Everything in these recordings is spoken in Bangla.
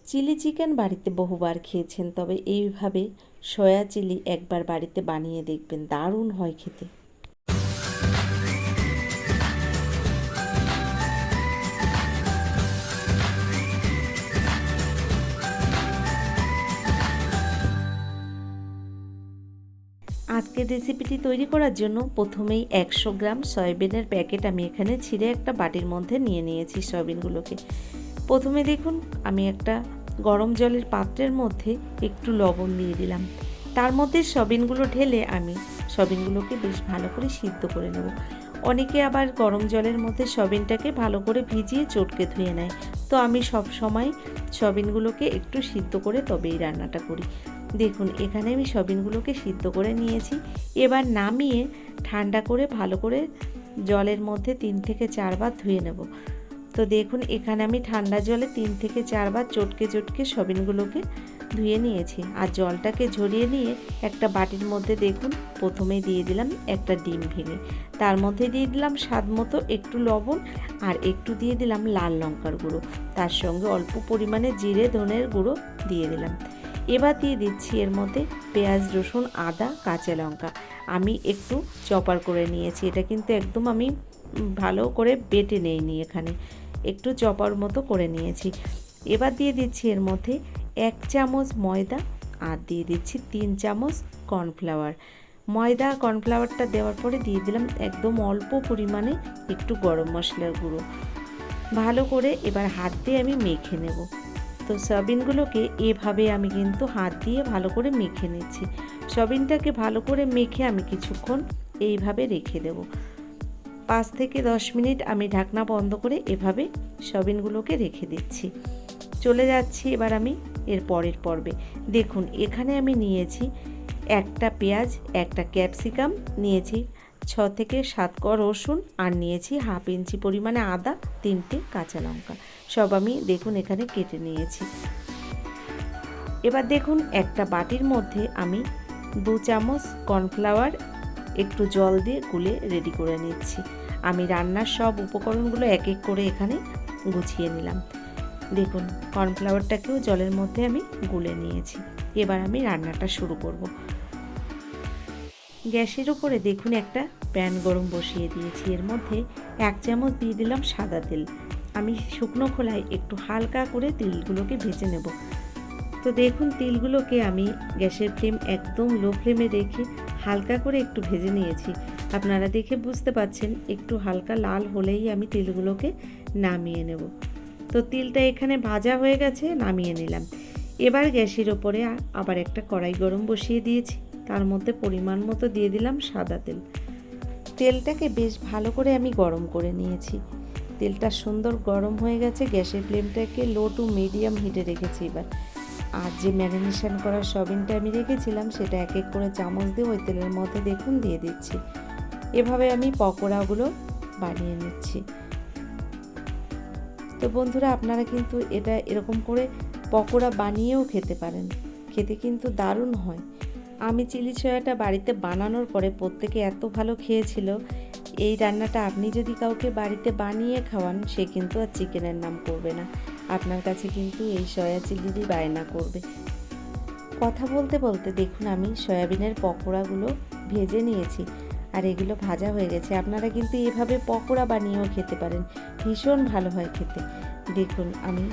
চিলি চিকেন বাড়িতে বহুবার খেয়েছেন, তবে এইভাবে সয়া চিলি একবার বাড়িতে বানিয়ে দেখবেন, দারুণ হয় খেতে। আজকের রেসিপিটি তৈরি করার জন্য প্রথমেই 100 গ্রাম সয়াবিনের প্যাকেট আমি এখানে ছিঁড়ে একটা বাটির মধ্যে নিয়ে নিয়েছি সয়াবিনগুলোকে। প্রথমে দেখুন আমি একটা গরম জলের পাত্রের মধ্যে একটু লবণ দিয়ে দিলাম, তার মধ্যে সয়াবিনগুলো ঢেলে আমি সয়াবিনগুলোকে বেশ ভালো করে সিদ্ধ করে নেব। অনেকে আবার গরম জলের মধ্যে সয়াবিনটাকে ভালো করে ভিজিয়ে চটকে ধুয়ে নেয়, তো আমি সব সময় সয়াবিনগুলোকে একটু সিদ্ধ করে তবেই রান্নাটা করি। দেখুন এখানে আমি সয়াবিনগুলোকে সিদ্ধ করে নিয়েছি। এবার নামিয়ে ঠান্ডা করে ভালো করে জলের মধ্যে 3 থেকে 4 বার ধুয়ে নেব। তো দেখুন এখানে আমি ঠান্ডা জলে 3 থেকে 4 বার চটকে চটকে সয়াবিনগুলোকে ধুয়ে নিয়েছি। আর জলটাকে ঝরিয়ে নিয়ে একটা বাটির মধ্যে দেখুন প্রথমে দিয়ে দিলাম একটা ডিম ভেঙে, তার মধ্যে দিয়ে দিলাম স্বাদ মতো একটু লবণ আর একটু দিয়ে দিলাম লাল লঙ্কার গুঁড়ো, তার সঙ্গে অল্প পরিমাণে জিরে ধনের গুঁড়ো দিয়ে দিলাম। এবার দিয়ে দিচ্ছি এর মধ্যে পেঁয়াজ, রসুন, আদা, কাঁচা লঙ্কা আমি একটু চপার করে নিয়েছি। এটা কিন্তু একদম আমি ভালো করে বেটে নেইনি, এখানে একটু চপার মতো করে নিয়েছি। এবার দিয়ে দিচ্ছি এর মধ্যে 1 চামচ ময়দা আর দিয়ে দিচ্ছি 3 চামচ কর্নফ্লাওয়ার। ময়দা কর্নফ্লাওয়ারটা দেওয়ার পরে দিয়ে দিলাম একদম অল্প পরিমাণে একটু গরম মশলার গুঁড়ো। ভালো করে এবার হাত দিয়ে আমি মেখে নেব। তো সয়াবিনগুলোকে এভাবে আমি কিন্তু হাত দিয়ে ভালো করে মেখে নিচ্ছি। সয়াবিনটাকে ভালো করে মেখে আমি কিছুক্ষণ এইভাবে রেখে দেব। 5 থেকে 10 মিনিট আমি ঢাকনা বন্ধ করে এভাবে সয়াবিনগুলোকে রেখে দিচ্ছি। চলে যাচ্ছি এবার আমি এর পরের পর্বে। দেখুন এখানে আমি নিয়েছি একটা পেঁয়াজ, একটা ক্যাপসিকাম নিয়েছি, 6 থেকে 7 কোয়া রসুন আর নিয়েছি হাফ ইঞ্চি পরিমাণে আদা, 3টে কাঁচা লঙ্কা, সব আমি দেখুন এখানে কেটে নিয়েছি। এবার দেখুন একটা বাটির মধ্যে আমি 2 চামচ কর্নফ্লাওয়ার একটু জল দিয়ে গুলে রেডি করে নিচ্ছি। আমি রান্নার সব উপকরণগুলো এক এক করে এখানে গুছিয়ে নিলাম। দেখুন কর্নফ্লাওয়ারটাকেও জলের মধ্যে আমি গুলে নিয়েছি। এবার আমি রান্নাটা শুরু করব। গ্যাসের উপরে দেখুন একটা প্যান গরম বসিয়ে দিয়েছি, এর মধ্যে 1 চামচ দিয়ে দিলাম সাদা তেল। আমি শুকনো খোলায় একটু হালকা করে তিলগুলোকে ভেজে নেব। তো দেখুন তিলগুলোকে আমি গ্যাসের ফ্লেম একদম লো ফ্লেমে রেখে হালকা করে একটু ভেজে নিয়েছি। আপনারা দেখে বুঝতে পাচ্ছেন একটু হালকা লাল হলেই আমি তিলগুলোকে নামিয়ে নেব। তো তিলটা এখানে ভাজা হয়ে গেছে, নামিয়ে নিলাম। এবার গ্যাসের ওপরে আবার একটা কড়াই গরম বসিয়ে দিয়েছি, তার মধ্যে পরিমাণ মতো দিয়ে দিলাম সাদা তেল। তেলটাকে বেশ ভালো করে আমি গরম করে নিয়েছি। তেলটা সুন্দর গরম হয়ে গেছে, গ্যাসের ফ্লেমটাকে লো টু মিডিয়াম হিটে রেখেছি। এবার আর যে ম্যারিনেশন করা সয়াবিনটা আমি রেখেছিলাম সেটা এক এক করে চামচ দিয়ে ওই তেলের মধ্যে দেখুন দিয়ে দিচ্ছি। এভাবে আমি পকোড়াগুলো বানিয়ে নিচ্ছি। তো বন্ধুরা আপনারা কিন্তু এটা এরকম করে পকোড়া বানিয়েও খেতে পারেন, খেতে কিন্তু দারুণ হয়। আমি চিলি সয়াটা বাড়িতে বানানোর পরে প্রত্যেকে এত ভালো খেয়েছিল। এই রান্নাটা আপনি যদি কাউকে বাড়িতে বানিয়ে খাওয়ান সে কিন্তু আর চিকেনের নাম করবে না, আপনার কাছে কিন্তু এই সয়া চিলিরই বায়না করবে। কথা বলতে বলতে দেখুন আমি সয়াবিনের পকোড়াগুলো ভেজে নিয়েছি আর এগুলো ভাজা হয়ে গেছে। আপনারা কিন্তু এভাবে পকোড়া বানিয়েও খেতে পারেন, ভীষণ ভালো হয় খেতে। দেখুন আমি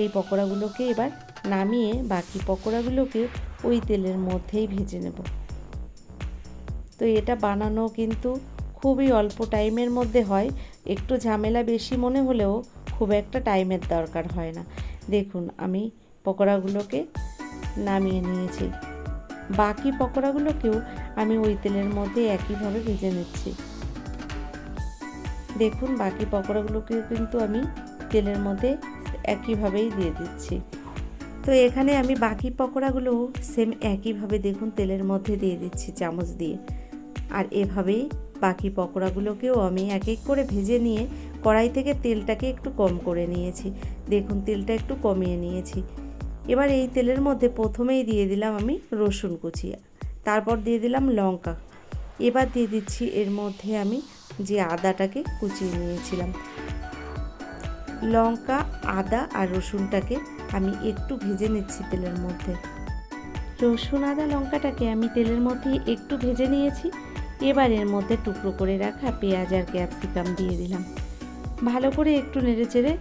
এই পকোড়াগুলোকে এবার নামিয়ে বাকি পকোড়াগুলোকে ওই তেলের মধ্যেই ভেজে নেব। তো এটা বানানো কিন্তু খুবই অল্প টাইমের মধ্যে হয়, একটু ঝামেলা বেশি মনে হলেও খুব একটা টাইমের দরকার হয় না। দেখুন আমি পকোড়াগুলোকে নামিয়ে নিয়েছি, বাকি পকোড়াগুলোকেও আমি ওই তেলের মধ্যে একইভাবে ভেজে নিচ্ছি। দেখুন বাকি পকোড়াগুলোকেও কিন্তু আমি তেলের মধ্যে একইভাবেই দিয়ে দিচ্ছি। তো এখানে আমি বাকি পকোড়াগুলো সেম একইভাবে দেখুন তেলের মধ্যে দিয়ে দিচ্ছি চামচ দিয়ে। আর এভাবেই বাকি পকোড়াগুলোকেও আমি এক এক করে ভেজে নিয়ে কড়াই থেকে তেলটাকে একটু কম করে নিয়েছি। দেখুন তেলটা একটু কমিয়ে নিয়েছি। এবার এই তেলের মধ্যে প্রথমেই দিয়ে দিলাম আমি রসুন কুচি, তারপর দিয়ে দিলাম লঙ্কা। এবার দিয়ে দিচ্ছি এর মধ্যে আমি যে আদাটাকে কুচিয়ে নিয়েছিলাম। লঙ্কা, আদা আর রসুনটাকে আমি একটু ভেজে নিচ্ছি তেলের মধ্যে। রসুন আদা লঙ্কাটাকে আমি তেলের মধ্যে একটু ভেজে নিয়েছি। এবার এর মধ্যে টুকরো করে রাখা পেঁয়াজ আর ক্যাপসিকাম দিয়ে দিলাম। ভালো করে একটু নেড়েচেড়ে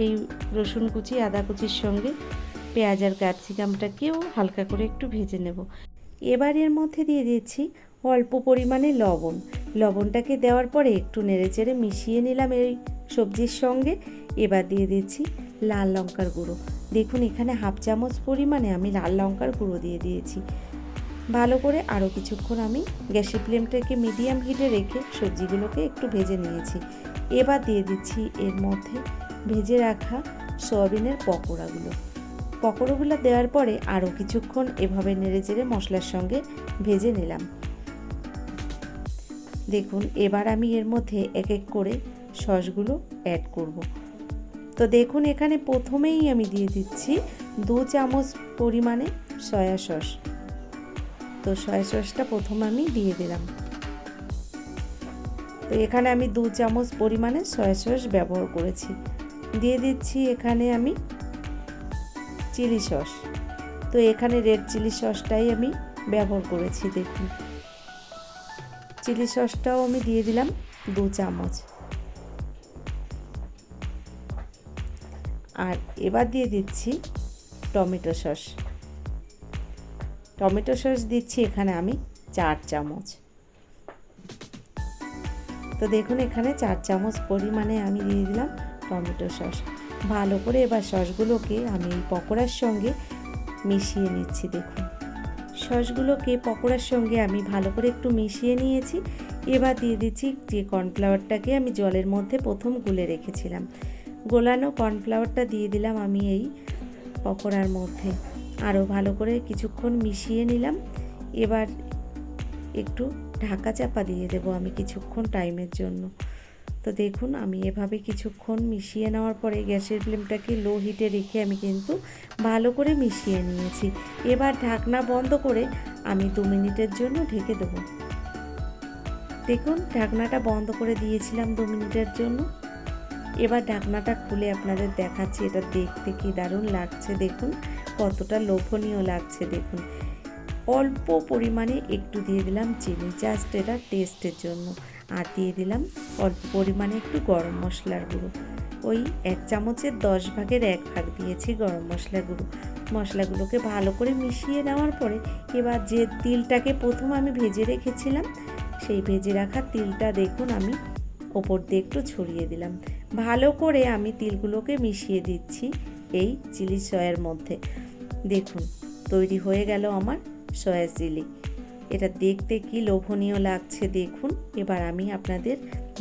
এই রসুন কুচি আদা কুচির সঙ্গে পেঁয়াজ আর ক্যাপসিকামটাকেও হালকা করে একটু ভেজে নেব। এবার এর মধ্যে দিয়ে দিচ্ছি অল্প পরিমাণে লবণ। লবণটাকে দেওয়ার পরে একটু নেড়েচেড়ে মিশিয়ে নিলাম এই সবজির সঙ্গে। এবার দিয়ে দিচ্ছি লাল লঙ্কার গুঁড়ো। দেখুন এখানে হাফ চামচ পরিমাণে আমি লাল লঙ্কার গুঁড়ো দিয়ে দিয়েছি। ভালো করে আরও কিছুক্ষণ আমি গ্যাসের ফ্লেমটাকে মিডিয়াম হিটে রেখে সবজিগুলোকে একটু ভেজে নিয়েছি। এবার দিয়ে দিচ্ছি এর মধ্যে ভেজে রাখা সয়াবিনের পকোড়াগুলো দেওয়ার পরে আরও কিছুক্ষণ এভাবে নেড়েচেড়ে মশলার সঙ্গে ভেজে নিলাম। দেখুন এবার আমি এর মধ্যে এক এক করে সসগুলো অ্যাড করব। তো দেখুন এখানে প্রথমেই আমি দিয়ে দিচ্ছি 2 চামচ পরিমাণে সয়া সস। তো সয়া সসটা প্রথম আমি দিয়ে দিলাম। তো এখানে আমি 2 চামচ পরিমাণে সয়া সস ব্যবহার করেছি। দিয়ে দিচ্ছি এখানে আমি চিলি সস। তো এখানে রেড চিলি সসটাই আমি ব্যবহার করেছি। দেখুন চিলি সসটাও আমি দিয়ে দিলাম 2 চামচ। আর এবার দিয়ে দিচ্ছি টমেটো সস দিচ্ছি এখানে আমি 4 চামচ। তো দেখুন এখানে 4 চামচ পরিমাণে আমি দিয়ে দিলাম টমেটো সস। ভালো করে এবার সসগুলোকে আমি এই পকোড়ার সঙ্গে মিশিয়ে নিচ্ছি। দেখুন সসগুলোকে পকোড়ার সঙ্গে আমি ভালো করে একটু মিশিয়ে নিয়েছি। এবার দিয়ে দিচ্ছি যে কর্নফ্লাওয়ারটাকে আমি জলের মধ্যে প্রথম গুলে রেখেছিলাম। গোলানো কর্নফ্লাওয়ারটা দিয়ে দিলাম আমি এই পকোড়ার মধ্যে। আরও ভালো করে কিছুক্ষণ মিশিয়ে নিলাম। এবার একটু ঢাকা চাপা দিয়ে দেবো আমি কিছুক্ষণ টাইমের জন্য। তো দেখুন আমি এভাবে কিছুক্ষণ মিশিয়ে নেওয়ার পরে গ্যাসের ফ্লেমটাকে লো হিটে রেখে আমি কিন্তু ভালো করে মিশিয়ে নিয়েছি। এবার ঢাকনা বন্ধ করে আমি 2 মিনিটের জন্য ঢেকে দেবো। দেখুন ঢাকনাটা বন্ধ করে দিয়েছিলাম 2 মিনিটের জন্য। এবার ঢাকনাটা খুলে আপনাদের দেখাচ্ছি এটা দেখতে কি দারুণ লাগছে। দেখুন কতটা লোভনীয় লাগছে। দেখুন অল্প পরিমাণে একটু দিয়ে দিলাম চিনি, জাস্ট এটা টেস্টের জন্য। আর দিয়ে দিলাম অল্প পরিমাণে একটু গরম মশলার গুঁড়ো। ওই 1 চামচের 10 ভাগের 1 ভাগ দিয়েছি গরম মশলার গুঁড়ো। মশলাগুলোকে ভালো করে মিশিয়ে নেওয়ার পরে এবার যে তিলটাকে প্রথম আমি ভেজে রেখেছিলাম সেই ভেজে রাখা তিলটা দেখুন আমি ওপর দিয়ে একটু ছড়িয়ে দিলাম। ভালো করে আমি তিলগুলোকে মিশিয়ে দিচ্ছি এই চিলি সয়ার মধ্যে। দেখুন তৈরি হয়ে গেল আমার সয়া চিলি। এটা দেখতে কি লোভনীয় লাগছে দেখুন। এবার আমি আপনাদের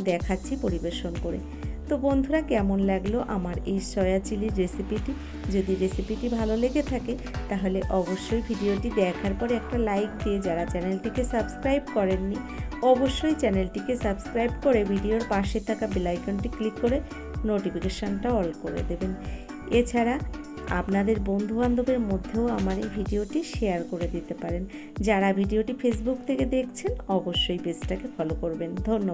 দেখাচ্ছি পরিবেশন করে। তো বন্ধুরা কেমন লাগলো আমার এই সয়া চিলির রেসিপিটি? যদি রেসিপিটি ভালো লেগে থাকে তাহলে অবশ্যই ভিডিওটি দেখার পরে একটা লাইক দিয়ে যারা চ্যানেলটিকে সাবস্ক্রাইব করেননি অবশ্যই চ্যানেলটিকে সাবস্ক্রাইব করে ভিডিওর পাশে থাকা বেল আইকনটি ক্লিক করে নোটিফিকেশানটা অল করে দেবেন। এছাড়া আপনাদের বন্ধুবান্ধবের মধ্যেও আমার এই ভিডিওটি শেয়ার করে দিতে পারেন। যারা ভিডিওটি ফেসবুক থেকে দেখছেন অবশ্যই পেজটাকে ফলো করবেন। ধন্যবাদ।